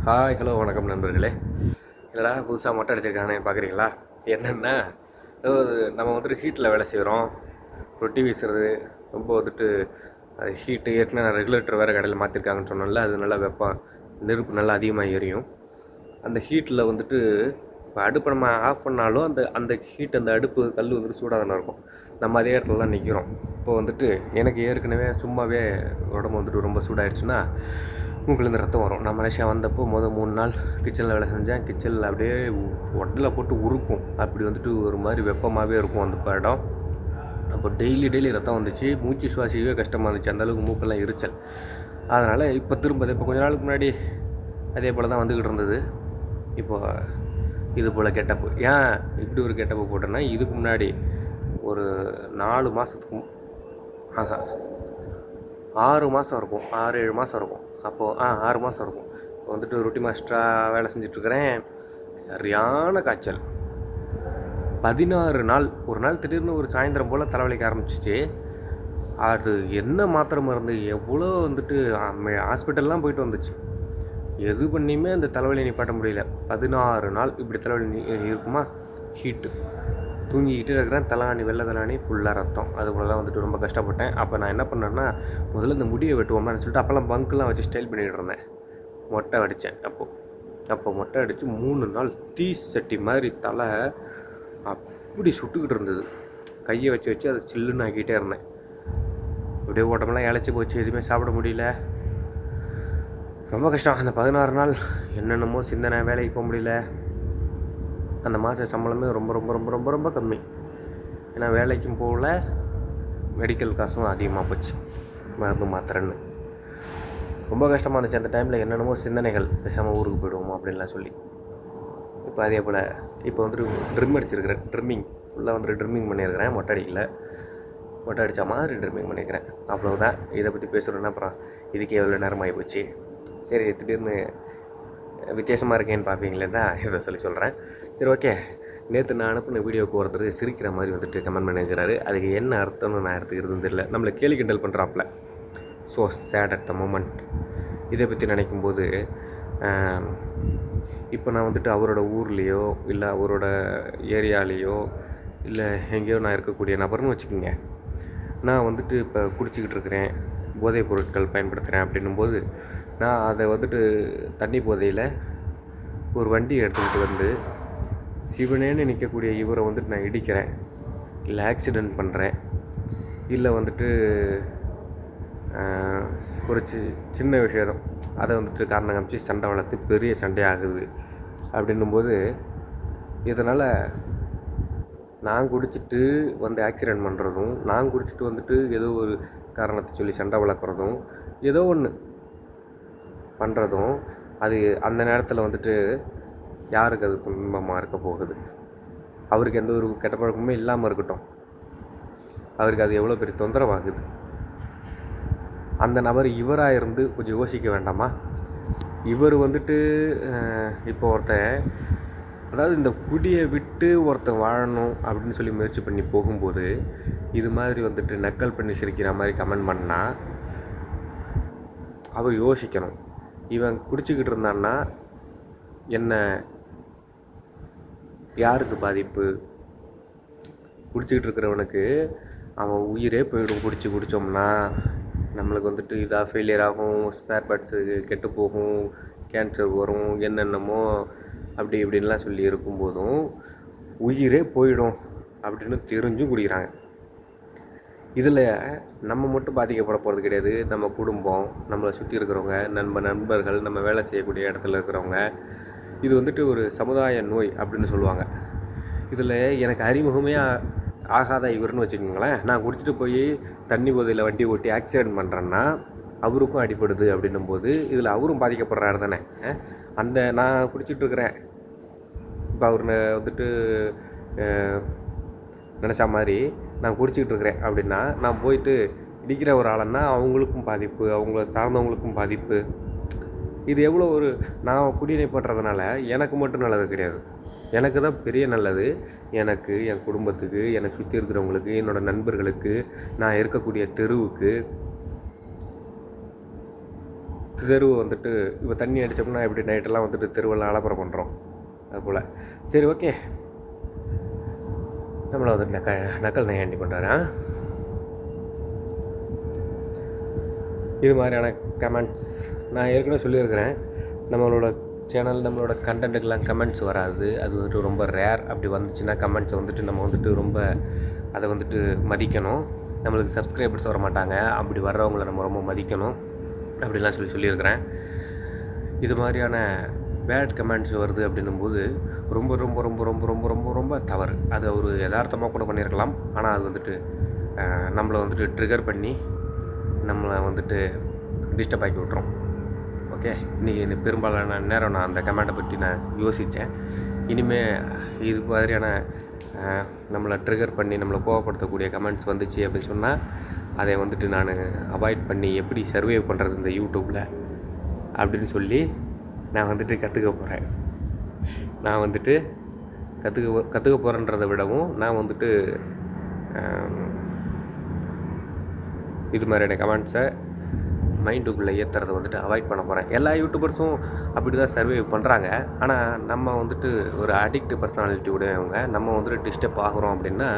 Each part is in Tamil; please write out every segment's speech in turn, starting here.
ஹாய் ஹலோ வணக்கம் நண்பர்களே. இல்லைடா புதுசாக மொட்டை அடிச்சிருக்கானே பார்க்குறீங்களா? என்னென்னா நம்ம வந்துட்டு ஹீட்டில் வேலை செய்கிறோம். ரொட்டி வீசுறது ரொம்ப வந்துட்டு அது ஹீட்டு ஏற்கனவே ரெகுலேட்டர் வேறு கடையில் மாற்றிருக்காங்கன்னு சொன்னோம்ல, அது நல்லா வெப்பம் நெருப்பு நல்லா அதிகமாக எரியும். அந்த ஹீட்டில் வந்துட்டு இப்போ அடுப்பை நம்ம ஆஃப் பண்ணாலும் அந்த அந்த ஹீட் அந்த அடுப்பு கல் வந்துட்டு சூடாக தானே இருக்கும். நம்ம அதே இடத்துல தான் நிற்கிறோம். இப்போ வந்துட்டு எனக்கு ஏற்கனவே சும்மாவே உடம்பு வந்துட்டு ரொம்ப சூடாகிடுச்சுன்னா மூக்குலேருந்து ரத்தம் வரும். நான் மலேசியா வந்தப்போ 3 நாள் கிச்சனில் வேலை செஞ்சேன். கிச்சனில் அப்படியே உடலில் போட்டு உருக்கும். அப்படி வந்துட்டு ஒரு மாதிரி வெப்பமாகவே இருக்கும் அந்த இடம். அப்போ டெய்லி ரத்தம் வந்துச்சு. மூச்சு சுவாசிக்கவே கஷ்டமாக இருந்துச்சு. அந்தளவுக்கு மூக்கெல்லாம் எரிச்சல். அதனால் இப்போ கொஞ்ச நாளுக்கு முன்னாடி அதே போல் தான் வந்துக்கிட்டு இருந்தது. இப்போ இது போல் கெட்டப்பு. ஏன் இப்படி ஒரு கெட்டப்பு போட்டேன்னா, இதுக்கு முன்னாடி ஒரு 4 மாதத்துக்கும் 6 மாதம் இருக்கும், 6-7 மாதம் இருக்கும். அப்போது 6 மாதம் இருக்கும். இப்போ வந்துட்டு ரொட்டி மாஸ்டராக வேலை செஞ்சிட்ருக்கிறேன். சரியான காய்ச்சல். 16 நாள். ஒரு நாள் திடீர்னு ஒரு சாயந்தரம் போல் தலைவலிக்க ஆரம்பிச்சிச்சு. அது என்ன மாத்திரை மருந்து எவ்வளோ வந்துட்டு ஹாஸ்பிட்டல்லாம் போயிட்டு வந்துச்சு. எது பண்ணியுமே அந்த தலைவலி நிப்பாட்ட முடியல. 16 நாள் இப்படி தலைவலி இருக்குமா? ஹீட்டு தூங்கிக்கிட்டே இருக்கிறேன். தலாணி வெள்ளை தலாணி ஃபுல்லாக ரத்தம். அது போல தான் வந்துட்டு ரொம்ப கஷ்டப்பட்டேன். அப்போ நான் என்ன பண்ணேன்னா, முதல்ல இந்த முடியை வெட்டுவோம்னு சொல்லிட்டு அப்போல்லாம் பங்க்கெலாம் வச்சு ஸ்டைல் பண்ணிகிட்டு இருந்தேன். மொட்டை அடித்தேன். அப்போ மொட்டை அடித்து 3 நாள் தீ சட்டி மாதிரி தலை அப்படி சுட்டுக்கிட்டு இருந்தது. கையை வச்சு அதை சில்லுன்னு ஆக்கிட்டே இருந்தேன். அப்படியே ஓட்டமெல்லாம் இழைச்சி போச்சு. எதுவுமே சாப்பிட முடியல. ரொம்ப கஷ்டம். அந்த 16 நாள் என்னென்னமோ சிந்தனை, வேலைக்கு போக முடியல. அந்த மாத சம்பளமே ரொம்ப ரொம்ப ரொம்ப ரொம்ப ரொம்ப கம்மி. ஏன்னா வேலைக்கும் போகல, மெடிக்கல் காசும் அதிகமாக போச்சு, மருந்து மாத்திரைன்னு. ரொம்ப கஷ்டமாக இருந்துச்சு. அந்த டைமில் என்னென்னமோ சிந்தனைகள், பேசாமல் ஊருக்கு போய்டுவோம் அப்படின்லாம் சொல்லி. இப்போ அதே போல் இப்போ வந்துட்டு ட்ரிம் அடிச்சிருக்கிறேன். ஃபுல்லாக வந்துட்டு ட்ரிம்மிங் பண்ணியிருக்கிறேன். மொட்டை அடித்தா மாதிரி ட்ரிம்மிங் பண்ணியிருக்கிறேன். அவ்வளோதான். இதை பற்றி பேசுகிறேன்னா அப்புறம் இதுக்கே எவ்வளோ நேரம் ஆகி போச்சு. சரி, திடீர்னு வித்தியாசமாக இருக்கேன்னு பார்ப்பீங்களே தான் இதை சொல்கிறேன். சரி, ஓகே. நேற்று நான் அனுப்பின வீடியோவுக்கு ஒருத்தர் சிரிக்கிற மாதிரி வந்துட்டு கமெண்ட் பண்ணிக்கிறாரு. அதுக்கு என்ன அர்த்தம்னு நான் எடுத்துக்கிறதுன்னு தெரியல. நம்மளை கேலி கிண்டல் பண்ணுறாப்புல. So sad at the moment. இதை பற்றி நினைக்கும்போது இப்போ நான் வந்துட்டு அவரோட ஊர்லேயோ இல்லை அவரோட ஏரியாலேயோ இல்லை எங்கேயோ நான் இருக்கக்கூடிய நபர்னு வச்சுக்கோங்க. நான் வந்துட்டு இப்போ குடிச்சிக்கிட்டு இருக்கிறேன், போதைப் பொருட்கள் பயன்படுத்துகிறேன் அப்படின்னும்போது நான் அதை வந்துட்டு தண்ணி போதையில் ஒரு வண்டி எடுத்துக்கிட்டு வந்து சிவனேன்னு நிற்கக்கூடிய இவரை வந்துட்டு நான் இடிக்கிறேன், இல்லை ஆக்சிடெண்ட் பண்ணுறேன், இல்லை வந்துட்டு ஒரு சின்ன விஷயம் அதை வந்துட்டு காரணம் காமிச்சு சண்டை வளர்த்து பெரிய சண்டையாகுது அப்படின்னும்போது, இதனால் நான் குடிச்சிட்டு வந்து ஆக்சிடெண்ட் பண்ணுறதும், நான் குடிச்சிட்டு வந்துட்டு ஏதோ ஒரு காரணத்தை சொல்லி சண்டை வளர்க்குறதும், ஏதோ ஒன்று பண்ணுறதும், அது அந்த நேரத்தில் வந்துட்டு யாருக்கு அது துன்பமாக இருக்க போகுது? அவருக்கு எந்த ஒரு கெட்ட பழக்கமுமே இல்லாமல் இருக்கட்டும், அவருக்கு அது எவ்வளோ பெரிய தொந்தரவாகுது? அந்த நபர் இவராக இருந்து கொஞ்சம் யோசிக்க வேண்டாமா? இவர் வந்துட்டு இப்போ ஒருத்தன், அதாவது இந்த குடியை விட்டு ஒருத்தன் வாழணும் அப்படின்னு சொல்லி முயற்சி பண்ணி போகும்போது இது மாதிரி வந்துட்டு நக்கல் பண்ணி சிரிக்கிற மாதிரி கமெண்ட் பண்ணால் அவர் யோசிக்கணும். இவன் குடிச்சிக்கிட்டு இருந்தான்னா என்ன, யாருக்கு பாதிப்பு? குடிச்சிக்கிட்டு இருக்கிறவனுக்கு அவன் உயிரே போயிடும். குடித்தோம்னா நம்மளுக்கு வந்துட்டு இதாக ஃபெயிலியர் ஆகும், ஸ்பேர் பார்ட்ஸு கெட்டு போகும், கேன்சர் வரும், என்னென்னமோ அப்படி இப்படின்லாம் சொல்லி இருக்கும்போதும் உயிரே போயிடும் அப்படின்னு தெரிஞ்சும் குடிக்கிறாங்க. இதில் நம்ம மட்டும் பாதிக்கப்பட போகிறது கிடையாது. நம்ம குடும்பம், நம்மளை சுற்றி இருக்கிறவங்க, நண்பர்கள், நம்ம வேலை செய்யக்கூடிய இடத்துல இருக்கிறவங்க. இது வந்துட்டு ஒரு சமுதாய நோய் அப்படின்னு சொல்லுவாங்க. இதில் எனக்கு அறிமுகமே ஆகாத இவர்னு வச்சுக்கோங்களேன். நான் குடிச்சிட்டு போய் தண்ணி போதையில் வண்டி ஓட்டி ஆக்சிடெண்ட் பண்ணுறேன்னா அவருக்கும் அடிப்படுது அப்படின்னும்போது இதில் அவரும் பாதிக்கப்படுறாரு தானே. அந்த நான் குடிச்சிட்ருக்கிறேன், இப்போ அவர் வந்துட்டு நினச்சா மாதிரி நான் குடிச்சிக்கிட்டு இருக்கிறேன் அப்படின்னா நான் போயிட்டு இடிக்கிற ஒரு ஆளுன்னா அவங்களுக்கும் பாதிப்பு, அவங்கள சார்ந்தவங்களுக்கும் பாதிப்பு. இது எவ்வளோ ஒரு, நான் குடிநீர் பண்ணுறதுனால எனக்கு மட்டும் நல்லது கிடையாது, எனக்கு தான் பெரிய நல்லது. எனக்கு, என் குடும்பத்துக்கு, என்னை சுற்றி இருக்கிறவங்களுக்கு, என்னோடய நண்பர்களுக்கு, நான் இருக்கக்கூடிய தெருவுக்கு, தெருவு வந்துட்டு இப்போ தண்ணி அடித்தோம்னா எப்படி நைட்டெல்லாம் வந்துட்டு தெருவெல்லாம் அலப்பறை பண்ணுறோம் அதுபோல். சரி, ஓகே, நம்மளை வந்துட்டு நக்கல் நையாண்டி பண்ணுறாரு. இது மாதிரியான கமெண்ட்ஸ் நான் ஏற்கனவே சொல்லியிருக்கிறேன். நம்மளோட சேனல், நம்மளோட கண்டென்ட்டுக்கெலாம் கமெண்ட்ஸ் வராது. அது வந்துட்டு ரொம்ப ரேர். அப்படி வந்துச்சுன்னா கமெண்ட்ஸை வந்துட்டு நம்ம வந்துட்டு ரொம்ப அதை வந்துட்டு மதிக்கணும். நம்மளுக்கு சப்ஸ்கிரைபர்ஸ் வர மாட்டாங்க. அப்படி வர்றவங்கள நம்ம ரொம்ப மதிக்கணும் அப்படின்லாம் சொல்லியிருக்கிறேன். இது மாதிரியான பேட் கமெண்ட்ஸ் வருது அப்படின்னும்போது ரொம்ப ரொம்ப ரொம்ப ரொம்ப ரொம்ப ரொம்ப ரொம்ப தவறு. அது ஒரு யதார்த்தமாக கூட பண்ணியிருக்கலாம். ஆனால் அது வந்துட்டு நம்மளை வந்துட்டு ட்ரிகர் பண்ணி நம்மளை வந்துட்டு டிஸ்டர்ப் ஆக்கி விட்றோம். ஓகே, இன்றைக்கி பெரும்பாலான நேரம் நான் அந்த கமெண்ட்டை பற்றி நான் யோசித்தேன். இனிமேல் இது மாதிரியான நம்மளை ட்ரிகர் பண்ணி நம்மளை கோவப்படுத்தக்கூடிய கமெண்ட்ஸ் வந்துச்சு அப்படின்னு சொன்னால் அதை வந்துட்டு நான் அவாய்ட் பண்ணி எப்படி சர்வே பண்ணுறது இந்த யூடியூப்பில் அப்படின்னு சொல்லி நான் வந்துட்டு கற்றுக்க போகிறேன். நான் வந்துட்டு கற்றுக்க போகிறேன்றதை விடவும் நான் வந்துட்டு இது மாதிரியான கமெண்ட்ஸை மைண்டுக்குள்ளே ஏற்றுறதை வந்துட்டு அவாய்ட் பண்ண போகிறேன். எல்லா யூடியூபர்ஸும் அப்படி தான் சர்வே பண்ணுறாங்க. ஆனால் நம்ம வந்துட்டு ஒரு அடிக்ட் பர்சனாலிட்டி உடையவங்க. நம்ம வந்துட்டு டிஸ்டர்ப் ஆகிறோம் அப்படின்னா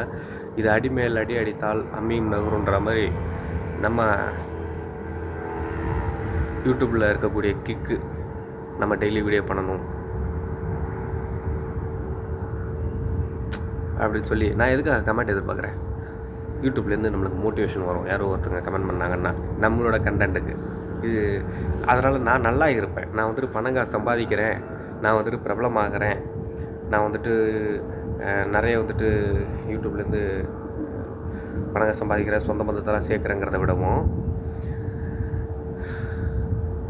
இது அடிமேல் அடி அடித்தால் அம்மியும் நகருன்ற மாதிரி நம்ம யூடியூப்பில் இருக்கக்கூடிய கிக்கு நம்ம டெய்லி வீடியோ பண்ணணும் அப்படின்னு சொல்லி நான் எதுக்காக கமெண்ட் எதிர்பார்க்குறேன்? யூடியூப்லேருந்து நம்மளுக்கு மோட்டிவேஷன் வரும். யாரோ ஒருத்தங்க கமெண்ட் பண்ணாங்கன்னா நம்மளோட கண்டென்ட்டுக்கு இது. அதனால் நான் நல்லா இருப்பேன். நான் வந்துட்டு பணங்காசு சம்பாதிக்கிறேன், நான் வந்துட்டு பிரபலமாகிறேன், நான் வந்துட்டு நிறைய வந்துட்டு யூடியூப்லேருந்து பணங்காசு சம்பாதிக்கிறேன், சொந்த பந்தத்தெல்லாம் சேர்க்குறேங்கிறத விடவும்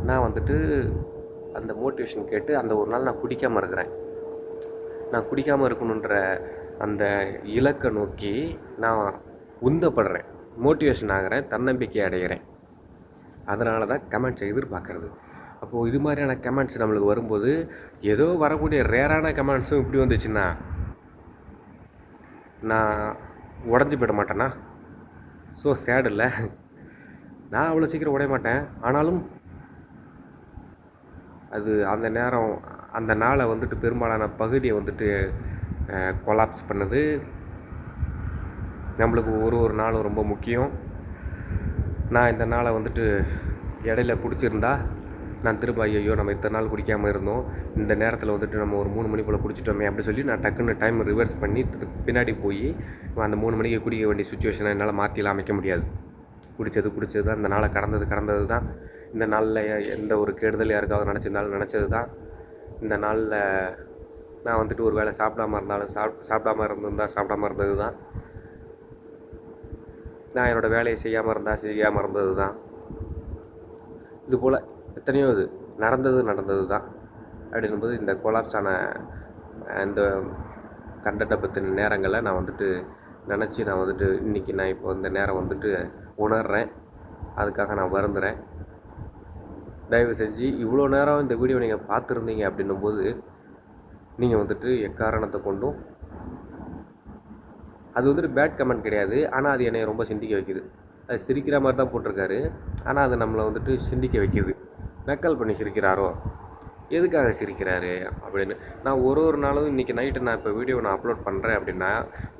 நான் வந்துட்டு அந்த மோட்டிவேஷன் கேட்டு அந்த ஒரு நாள் நான் குடிக்காமல் இருக்கிறேன். நான் குடிக்காமல் இருக்கணுன்ற அந்த இலக்கை நோக்கி நான் உந்தப்படுறேன், மோட்டிவேஷன் ஆகிறேன், தன்னம்பிக்கை அடைகிறேன். அதனால தான் கமெண்ட்ஸை எதிர்பார்க்குறது. அப்போது இது மாதிரியான கமெண்ட்ஸ் நம்மளுக்கு வரும்போது ஏதோ வரக்கூடிய ரேரான கமெண்ட்ஸும் இப்படி வந்துச்சுன்னா நான் உடஞ்சி போயிட மாட்டேன்னா? ஸோ சேடு இல்லை. நான் அவ்வளோ சீக்கிரம் உடைய மாட்டேன். ஆனாலும் அது அந்த நேரம் அந்த நாளை வந்துட்டு பெரும்பாலான பகுதியை வந்துட்டு கொலாப்ஸ் பண்ணுது. நம்மளுக்கு ஒரு நாளும் ரொம்ப முக்கியம். நான் இந்த நாளை வந்துட்டு இடையில குடிச்சிருந்தா நான் திரும்ப ஐயோ நம்ம இத்தனை நாள் குடிக்காமல் இருந்தோம், இந்த நேரத்தில் வந்துட்டு நம்ம ஒரு 3 மணி போல் குடிச்சிட்டோமே அப்படி சொல்லி நான் டக்குன்னு டைம் ரிவர்ஸ் பண்ணி பின்னாடி போய் அந்த 3 மணிக்கு குடிக்க வேண்டிய சுச்சுவேஷனை என்னால் மாற்றிலாம் அமைக்க முடியாது. குடித்தது தான், இந்த நாளை கடந்தது தான். இந்த நாளில் எந்த ஒரு கெடுதல் யாருக்காவது நினச்சிருந்தாலும் நினச்சது தான். இந்த நாளில் நான் வந்துட்டு ஒரு வேளை சாப்பிடாமல் இருந்தாலும் சாப்பிடாமல் இருந்தது தான். நான் என்னோடய வேலையை செய்யாமல் இருந்தது தான். இதுபோல் எத்தனையோ இது நடந்தது தான். அப்படின்னும்போது இந்த கொலாப்ஸான இந்த கண்டென்ட்டை பற்றின நேரங்களை நான் வந்துட்டு நினச்சி நான் வந்துட்டு இன்றைக்கி நான் இப்போ இந்த நேரம் வந்துட்டு உணர்கிறேன். அதுக்காக நான் வருந்துறேன். தயவு செஞ்சு இவ்வளோ நேரம் இந்த வீடியோ நீங்கள் பார்த்துருந்தீங்க அப்படின்னும்போது நீங்கள் வந்துட்டு எக்காரணத்தை கொண்டும் அது வந்துட்டு பேட் கமெண்ட் கிடையாது. ஆனால் அது என்னை ரொம்ப சிந்திக்க வைக்குது. அது சிரிக்கிற மாதிரி தான் போட்டிருக்காரு, ஆனால் அது நம்மளை வந்துட்டு சிந்திக்க வைக்குது. நக்கல் பண்ணி சிரிக்கிறாரோ, எதுக்காக சிரிக்கிறாரு அப்படின்னு. நான் ஒரு நாளும் இன்றைக்கி நைட்டு நான் இப்போ வீடியோ நான் அப்லோட் பண்ணுறேன் அப்படின்னா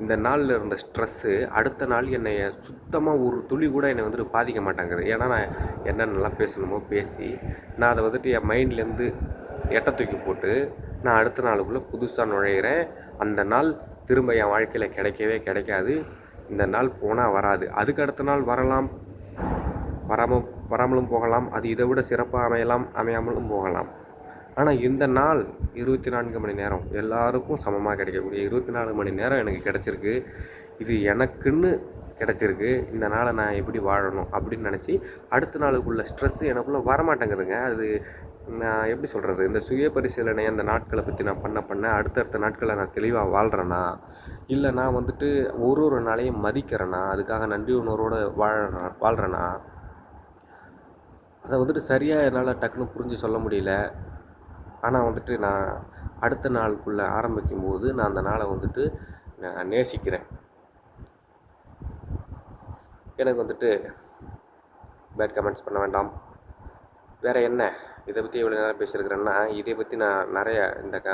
இந்த நாளில் இருந்த ஸ்ட்ரெஸ்ஸு அடுத்த நாள் என்னை சுத்தமாக ஒரு துளி கூட என்னை வந்துட்டு பாதிக்க மாட்டாங்குது. ஏன்னா நான் என்னென்னலாம் பேசணுமோ பேசி நான் அதை வந்துட்டு என் மைண்ட்லேருந்து எட்ட தூக்கி போட்டு நான் அடுத்த நாளுக்குள்ளே புதுசாக நுழையிறேன். அந்த நாள் திரும்ப என் வாழ்க்கையில் கிடைக்காது. இந்த நாள் போனால் வராது. அதுக்கு அடுத்த நாள் வரலாம், வராமலும் போகலாம். அது இதை விட சிறப்பாக அமையாமலும் போகலாம். ஆனால் இந்த நாள் 24 மணி நேரம் எல்லாருக்கும் சமமாக கிடைக்கக்கூடிய 24 மணி நேரம் எனக்கு கிடச்சிருக்கு. இது எனக்குன்னு கிடச்சிருக்கு. இந்த நாளை நான் எப்படி வாழணும் அப்படின்னு நினச்சி அடுத்த நாளுக்குள்ள ஸ்ட்ரெஸ்ஸு எனக்குள்ளே வரமாட்டேங்குதுங்க. அது நான் எப்படி சொல்கிறது, இந்த சுய பரிசீலனை அந்த நாட்களை பற்றி நான் பண்ண அடுத்தடுத்த நாட்களை நான் தெளிவாக வாழ்கிறேன்னா, இல்லை நான் வந்துட்டு ஒரு நாளையும் மதிக்கிறேன்னா, அதுக்காக நன்றி உணர்வோடு வாழ்கிறேன்னா, அதை வந்துட்டு சரியாக என்னால் டக்குன்னு புரிஞ்சு சொல்ல முடியல. ஆனால் வந்துட்டு நான் அடுத்த நாளுக்குள்ளே ஆரம்பிக்கும்போது நான் அந்த நாளை வந்துட்டு நான் நேசிக்கிறேன். எனக்கு வந்துட்டு பேட் கமெண்ட்ஸ் பண்ண வேண்டாம். வேறு என்ன இதை பற்றி எவ்வளோ நேரம் பேசியிருக்கிறேன்னா, இதை பற்றி நான் நிறைய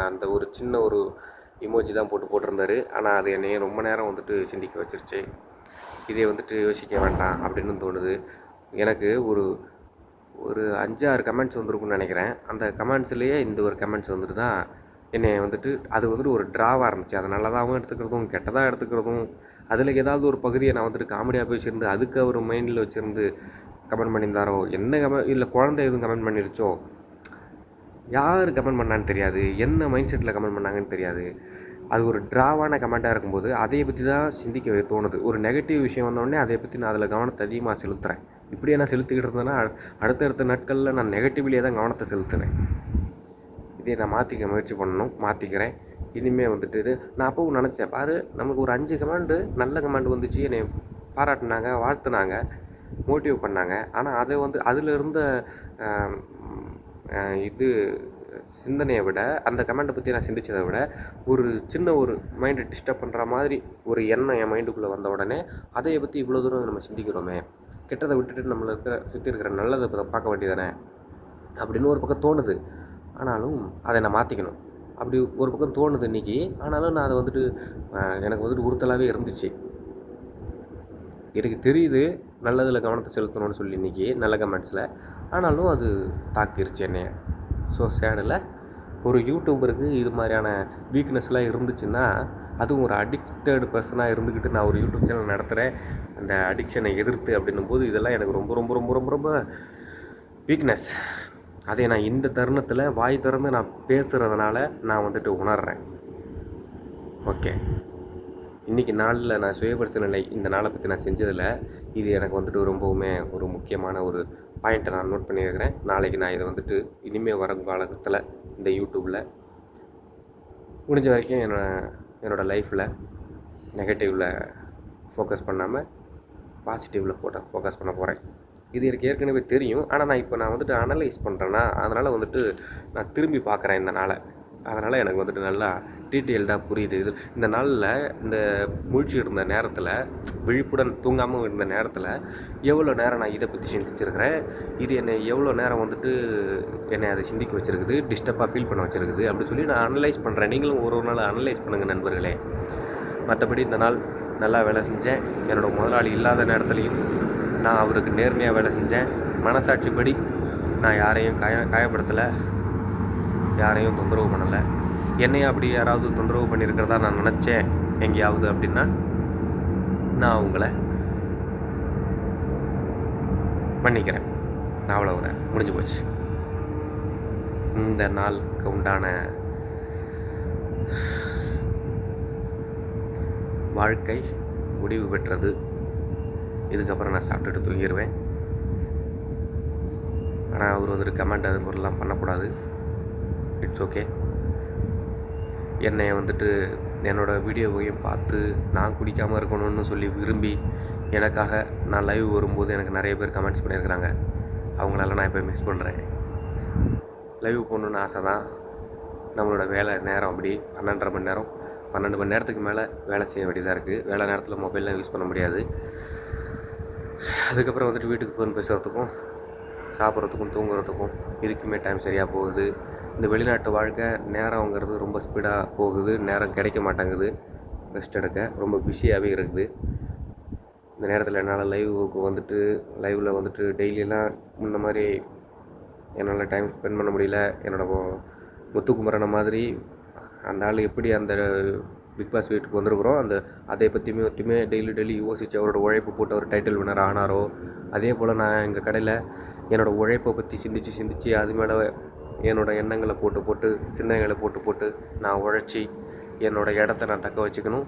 அந்த ஒரு சின்ன ஒரு இமோஜி தான் போட்டிருந்தாரு. ஆனால் அது என்னைய ரொம்ப நேரம் வந்துட்டு சிந்திக்க வச்சிருச்சு. இதை வந்துட்டு யோசிக்க வேண்டாம் அப்படின்னு தோணுது. எனக்கு ஒரு 5-6 கமெண்ட்ஸ் வந்திருக்குன்னு நினைக்கிறேன். அந்த கமெண்ட்ஸ்லேயே இந்த ஒரு கமெண்ட்ஸ் வந்துட்டு தான் என்னை வந்துட்டு அது வந்துட்டு ஒரு ட்ராவாக இருந்துச்சு. அதை நல்லதாகவும் எடுத்துக்கிறதும் கெட்டதாக எடுத்துக்கிறதும், அதில் ஏதாவது ஒரு பகுதியை நான் வந்துட்டு காமெடியாக பேசியிருந்து அதுக்கு அவர் மைண்டில் வச்சுருந்து கமெண்ட் பண்ணியிருந்தாரோ, என்ன இல்லை குழந்தை எதுவும் கமெண்ட் பண்ணிருச்சோ, யார் கமெண்ட் பண்ணான்னு தெரியாது, என்ன மைண்ட் செட்டில் கமெண்ட் பண்ணாங்கன்னு தெரியாது. அது ஒரு ட்ராவான கமெண்ட்டாக இருக்கும்போது அதை பற்றி தான் சிந்திக்க தோணுது. ஒரு நெகட்டிவ் விஷயம் வந்தோடனே அதை பற்றி நான் அதில் கவனத்தை அதிகமாக செலுத்துகிறேன். இப்படியே நான் செலுத்திக்கிட்டு இருந்தேன்னா அடுத்தடுத்த நாட்களில் நான் நெகட்டிவ்லேயே தான் கவனத்தை செலுத்துவேன். இதை நான் மாற்றிக்க முயற்சி பண்ணணும், மாற்றிக்கிறேன். இனிமேல் வந்துட்டு இது நான் அப்பவும் நினச்சேன், பாரு நமக்கு ஒரு 5 கமெண்டு நல்ல கமெண்ட் வந்துச்சு, என்னை பாராட்டினாங்க, வாழ்த்துனாங்க, மோட்டிவ் பண்ணாங்க. ஆனால் அதை வந்து அதில் இருந்த இது சிந்தனையை விட, அந்த கமெண்ட்டை பற்றி நான் சிந்தித்ததை விட, ஒரு சின்ன ஒரு மைண்டை டிஸ்டர்ப் பண்ணுற மாதிரி ஒரு எண்ணம் என் மைண்டுக்குள்ளே வந்த உடனே அதை பற்றி இவ்வளோ தூரம் நம்ம சிந்திக்கிறோமே, கெட்டதை விட்டுட்டு நம்மளை சுற்றி இருக்கிற நல்லதை பார்க்க வேண்டியதானே அப்படின்னு ஒரு பக்கம் தோணுது. ஆனாலும் அதை நான் மாற்றிக்கணும் அப்படி ஒரு பக்கம் தோணுது இன்றைக்கி. ஆனாலும் நான் அதை வந்துட்டு எனக்கு வந்துட்டு உறுத்தலாகவே இருந்துச்சு. எனக்கு தெரியுது நல்லதில் கவனத்தை செலுத்தணும்னு சொல்லி இன்றைக்கி நல்ல கமெண்ட்ஸில். ஆனாலும் அது தாக்கிருச்சு என்னைய. ஸோ சேடில் ஒரு யூடியூபருக்கு இது மாதிரியான வீக்னஸ்லாம் இருந்துச்சுன்னா, அதுவும் ஒரு அடிக்டட் பர்சனாக இருந்துக்கிட்டு நான் ஒரு யூடியூப் சேனல் நடத்துகிறேன், அந்த அடிக்ஷனை எதிர்த்து அப்படின்னும் போது இதெல்லாம் எனக்கு ரொம்ப ரொம்ப ரொம்ப ரொம்ப ரொம்ப வீக்னஸ். அதை நான் இந்த தருணத்தில் வாய் திறந்து நான் பேசுகிறதுனால நான் வந்துட்டு உணர்கிறேன். ஓகே, இன்றைக்கி நாளில் நான் சுயபரிசீலனை இந்த நாளை பற்றி நான் செஞ்சதில் இது எனக்கு வந்துட்டு ரொம்பவுமே ஒரு முக்கியமான ஒரு பாயிண்ட்டை நான் நோட் பண்ணியிருக்கிறேன். நாளைக்கு நான் இதை வந்துட்டு இனிமேல் வரும் காலத்தில் இந்த யூடியூப்பில் முடிஞ்ச வரைக்கும் என்னோடய லைஃப்பில் நெகட்டிவில் ஃபோக்கஸ் பண்ணாமல் பாசிட்டிவில் ஃபோக்கஸ் பண்ண போகிறேன். இது எனக்கு ஏற்கனவே தெரியும். ஆனால் நான் வந்துட்டு அனலைஸ் பண்ணுறேன்னா, அதனால் வந்துட்டு நான் திரும்பி பார்க்குறேன் இந்த நாளை. அதனால் எனக்கு வந்துட்டு நல்லா டீட்டெயில்டாக புரியுது. இந்த நாளில் இந்த முழிச்சு இருந்த நேரத்தில், விழிப்புடன் தூங்காமல் இருந்த நேரத்தில் எவ்வளோ நேரம் நான் இதை பற்றி சிந்திச்சிருக்கிறேன், இது என்னை எவ்வளோ நேரம் வந்துட்டு என்னை அதை சிந்திக்க வச்சுருக்குது, டிஸ்டர்பாக ஃபீல் பண்ண வச்சுருக்குது அப்படி சொல்லி நான் அனலைஸ் பண்ணுறேன். நீங்களும் ஒரு நாள் அனலைஸ் பண்ணுங்கள் நண்பர்களே. மற்றபடி இந்த நாள் நல்லா வேலை செஞ்சேன். என்னோடய முதலாளி இல்லாத நேரத்துலையும் நான் அவருக்கு நேர்மையாக வேலை செஞ்சேன். மனசாட்சிப்படி நான் யாரையும் காயப்படுத்தலை, யாரையும் தொந்தரவு பண்ணலை. என்னையும் அப்படி யாராவது தொந்தரவு பண்ணியிருக்கிறதா நான் நினச்சேன் எங்கேயாவது அப்படின்னா, நான் உங்களை மன்னிக்கிறேன். அவ்வளவுதான், முடிஞ்சு போச்சு. இந்த நாளுக்கு உண்டான வாழ்க்கை முடிவு பெற்றது. இதுக்கப்புறம் நான் சாப்பிட்டுட்டு தூங்கிடுவேன். ஆனால் அவர் வந்துட்டு கமெண்ட் அது மாதிரிலாம் பண்ணக்கூடாது. It's okay. என்னை வந்துட்டு என்னோடய வீடியோவையும் பார்த்து நான் குடிக்காமல் இருக்கணும்னு சொல்லி விரும்பி எனக்காக நான் லைவ் வரும்போது எனக்கு நிறைய பேர் கமெண்ட்ஸ் பண்ணியிருக்கிறாங்க. அவங்களெல்லாம் நான் இப்போ மிஸ் பண்ணுறேன். லைவ் போகணுன்னு ஆசை தான். நம்மளோட வேலை நேரம் அப்படி 12 மணி நேரத்துக்கு மேலே வேலை செய்ய வேண்டியதாக இருக்குது. வேலை நேரத்தில் மொபைல்லாம் யூஸ் பண்ண முடியாது. அதுக்கப்புறம் வந்துட்டு வீட்டுக்கு ஃபோன் பேசுகிறதுக்கும், சாப்பிட்றதுக்கும், தூங்குறதுக்கும் இதுக்குமே டைம் சரியாக போகுது. இந்த வெளிநாட்டு வாழ்க்கை நேரங்கிறது ரொம்ப ஸ்பீடாக போகுது. நேரம் கிடைக்க மாட்டேங்குது ரெஸ்ட் எடுக்க. ரொம்ப பிஸியாகவே இருக்குது. இந்த நேரத்தில் என்னால் லைவில் வந்துட்டு டெய்லியெல்லாம் முன்ன மாதிரி என்னால் டைம் ஸ்பெண்ட் பண்ண முடியல. என்னோடய முத்துக்குமரனை மாதிரி அந்த ஆள் எப்படி அந்த பிக் பாஸ் வீட்டுக்கு வந்திருக்கிறோம், அதை பற்றியுமே டெய்லி யோசித்து அவரோட உழைப்பு போட்டு அவர் டைட்டில் வினர் ஆனாரோ, அதே போல் நான் எங்கள் கடையில் என்னோடய உழைப்பை பற்றி சிந்தித்து அது மேலே என்னோடய எண்ணங்களை போட்டு சிந்தனைகளை போட்டு நான் உழைச்சி என்னோடய இடத்த நான் தக்க வச்சுக்கணும்.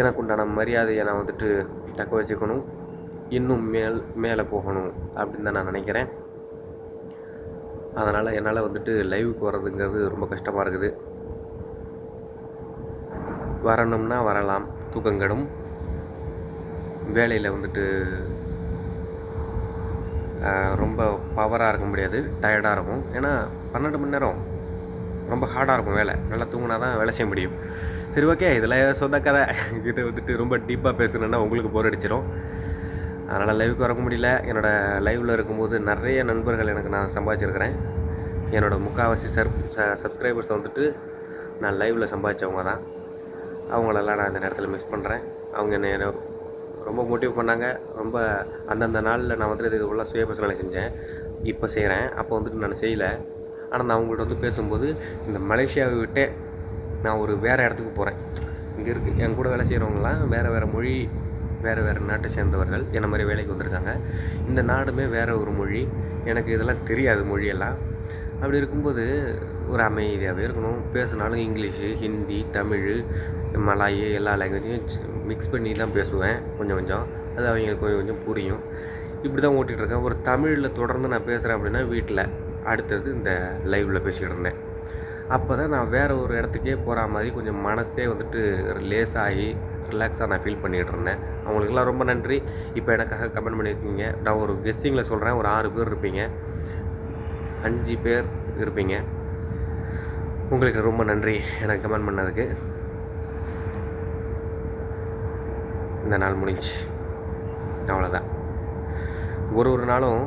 எனக்கு உண்டான மரியாதையை நான் வந்துட்டு தக்க வச்சுக்கணும். இன்னும் மேலே போகணும் அப்படின்னு தான் நான் நினைக்கிறேன். அதனால் என்னால் வந்துட்டு லைவுக்கு வர்றதுங்கிறது ரொம்ப கஷ்டமாக இருக்குது. வரணும்னா வரலாம், தூக்கங்கடும். வேலையில் வந்துட்டு ரொம்ப பவராக இருக்க முடியாது, டயர்டாக இருக்கும். ஏன்னா 12 மணி நேரம் ரொம்ப ஹார்டாக இருக்கும் வேலை. நல்லா தூங்கினா தான் வேலை செய்ய முடியும். சரி, ஓகே, இதில் சொந்த கதை. இதை வந்துட்டு ரொம்ப டீப்பாக பேசுனேன்னா உங்களுக்கு போர் அடிச்சிடும். அதனால் லைவுக்கு வர முடியல. என்னோடய லைவில் இருக்கும்போது நிறைய நண்பர்கள் எனக்கு நான் சம்பாதிச்சிருக்கிறேன். என்னோடய முக்கால்வாசி சப்ஸ்கிரைபர்ஸ் வந்துட்டு நான் லைவில் சம்பாதிச்சவங்க தான். அவங்களெல்லாம் நான் இந்த நேரத்தில் மிஸ் பண்ணுறேன். அவங்க என்னை ரொம்ப மோட்டிவ் பண்ணாங்க. ரொம்ப அந்தந்த நாளில் நான் வந்துட்டு இது உள்ள சுய பரிசோதனை செஞ்சேன். இப்போ செய்கிறேன். அப்போ வந்துட்டு நான் செய்யலை. ஆனால் நான் அவங்கள்ட்ட வந்து பேசும்போது இந்த மலேசியாவை விட்டே நான் ஒரு வேறு இடத்துக்கு போகிறேன். இங்கே இருக்குது என் கூட வேலை செய்கிறவங்களாம் வேறு மொழி, வேறு நாட்டை சேர்ந்தவர்கள் என்ன மாதிரி வேலைக்கு வந்திருக்காங்க. இந்த நாடுமே வேறு ஒரு மொழி. எனக்கு இதெல்லாம் தெரியாது மொழியெல்லாம். அப்படி இருக்கும்போது ஒரு அமைதியாகவே இருக்கணும். பேசினாலும் இங்கிலீஷு, ஹிந்தி, தமிழ், மலாயி எல்லா லாங்குவேஜையும் மிக்ஸ் பண்ணி தான் பேசுவேன். கொஞ்சம் அது அவங்களுக்கு கொஞ்சம் புரியும். இப்படி தான் ஓட்டிகிட்ருக்கேன். ஒரு தமிழில் தொடர்ந்து நான் பேசுகிறேன் அப்படின்னா வீட்டில், அடுத்தது இந்த லைவில் பேசிக்கிட்டு இருந்தேன். அப்போ தான் நான் வேறு ஒரு இடத்துக்கே போகிற மாதிரி கொஞ்சம் மனசே வந்துட்டு லேஸாகி ரிலாக்ஸாக நான் ஃபீல் பண்ணிகிட்டு இருந்தேன். அவங்களுக்கெல்லாம் ரொம்ப நன்றி. இப்போ எனக்காக கமெண்ட் பண்ணியிருக்கீங்க. நான் ஒரு கெஸ்ஸிங்கில் சொல்கிறேன், ஒரு 6 பேர் இருப்பீங்க, 5 பேர் இருப்பீங்க. உங்களுக்கு ரொம்ப நன்றி எனக்கு கமெண்ட் பண்ணதுக்கு. இந்த நாள் முடிஞ்சு அவ்வளோதான். ஒரு நாளும்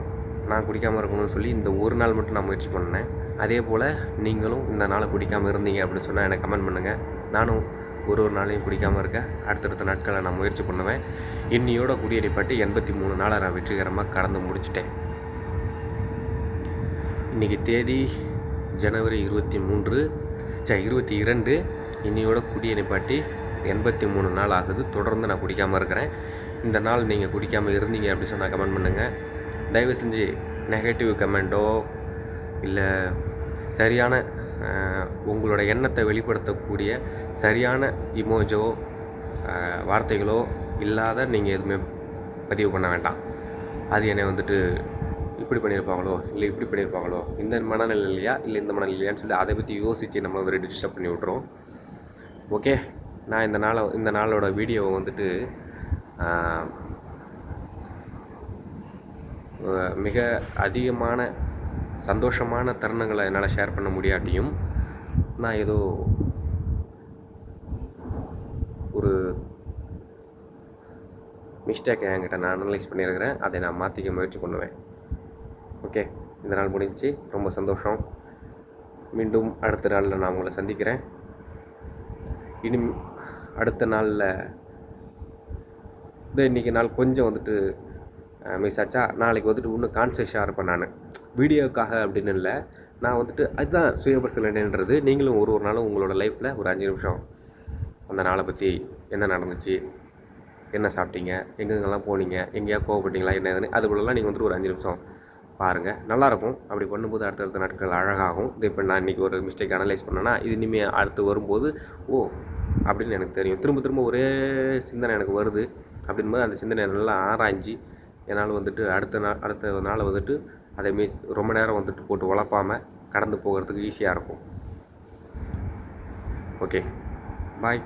நான் குடிக்காமல் இருக்கணும்னு சொல்லி இந்த ஒரு நாள் மட்டும் நான் முயற்சி பண்ணேன். அதே போல் நீங்களும் இந்த நாளை குடிக்காமல் இருந்தீங்க அப்படின்னு சொன்னால் எனக்கு கமெண்ட் பண்ணுங்கள். நானும் ஒரு நாளையும் குடிக்காமல் இருக்க அடுத்தடுத்த நாட்களை நான் முயற்சி பண்ணுவேன். இன்னியோட குடியை நிப்பாட்டி 83 நாளை நான் வெற்றிகரமாக கடந்து முடிச்சிட்டேன். இன்றைக்கி தேதி ஜனவரி 22. இன்னையோட குடியை நிப்பாட்டி 83 நாள் ஆகுது. தொடர்ந்து நான் குடிக்காமல் இருக்கிறேன். இந்த நாள் நீங்கள் குடிக்காமல் இருந்தீங்க அப்படி சொன்னால் கமெண்ட் பண்ணுங்கள். தயவு செஞ்சு நெகட்டிவ் கமெண்ட்டோ இல்லை சரியான உங்களோட எண்ணத்தை வெளிப்படுத்தக்கூடிய சரியான இமோஜோ வார்த்தைகளோ இல்லாத நீங்கள் எதுவுமே பதிவு பண்ண வேண்டாம். அது என்னை வந்துட்டு இப்படி பண்ணியிருப்பாங்களோ இல்லை இப்படி பண்ணியிருப்பாங்களோ, இந்த மனநிலையா இல்லை இந்த மனநிலையான்னு சொல்லி அதை பற்றி யோசித்து நம்மளை வந்து டிஸ்டர்ப் பண்ணி விட்ருவோம். ஓகே, நான் இந்த நாளோட வீடியோவை வந்துட்டு மிக அதிகமான சந்தோஷமான தருணங்களை என்னால் ஷேர் பண்ண முடியாட்டியும் நான் ஏதோ ஒரு மிஸ்டேக்கை என்கிட்ட நான் அனலைஸ் பண்ணியிருக்கிறேன். அதை நான் மாற்றிக்க முயற்சி பண்ணுவேன். ஓகே, இந்த நாள் முடிஞ்சு ரொம்ப சந்தோஷம். மீண்டும் அடுத்த நாளில் நான் உங்களை சந்திக்கிறேன். அடுத்த நாளில் இன்றைக்கி நாள் கொஞ்சம் வந்துட்டு மிஸ் ஆச்சா. நாளைக்கு வந்துட்டு இன்னும் கான்செப்ட் இருப்பேன். நான் வீடியோக்காக அப்படின்னு இல்லை, நான் வந்துட்டு அதுதான் சுயபரிசீலனைன்றது. நீங்களும் ஒரு நாளும் உங்களோட லைஃப்பில் ஒரு 5 நிமிஷம் அந்த நாளை பற்றி என்ன நடந்துச்சு, என்ன சாப்பிட்டீங்க, எங்கெங்கெல்லாம் போனீங்க, எங்கேயா கோவப்பட்டீங்களா, என்ன ஏதுன்னு அது போலலாம் நீங்கள் வந்துட்டு ஒரு 5 நிமிஷம் பாருங்கள். நல்லாயிருக்கும். அப்படி பண்ணும்போது அடுத்தடுத்த நாட்கள் அழகாகும். இது இப்போ நான் இன்றைக்கி ஒரு மிஸ்டேக் அனலைஸ் பண்ணேன்னா இது இனிமேல் அடுத்து வரும்போது அப்படின்னு எனக்கு தெரியும். திரும்ப ஒரே சிந்தனை எனக்கு வருது அப்படின்போது அந்த சிந்தனையை நல்லா ஆராய்ஞ்சி என்னால் வந்துட்டு அடுத்த நாளை வந்துட்டு அதை ரொம்ப நேரம் வந்துட்டு போட்டு உழப்பாமல் கடந்து போகிறதுக்கு ஈஸியாக இருக்கும். ஓகே, பாய்.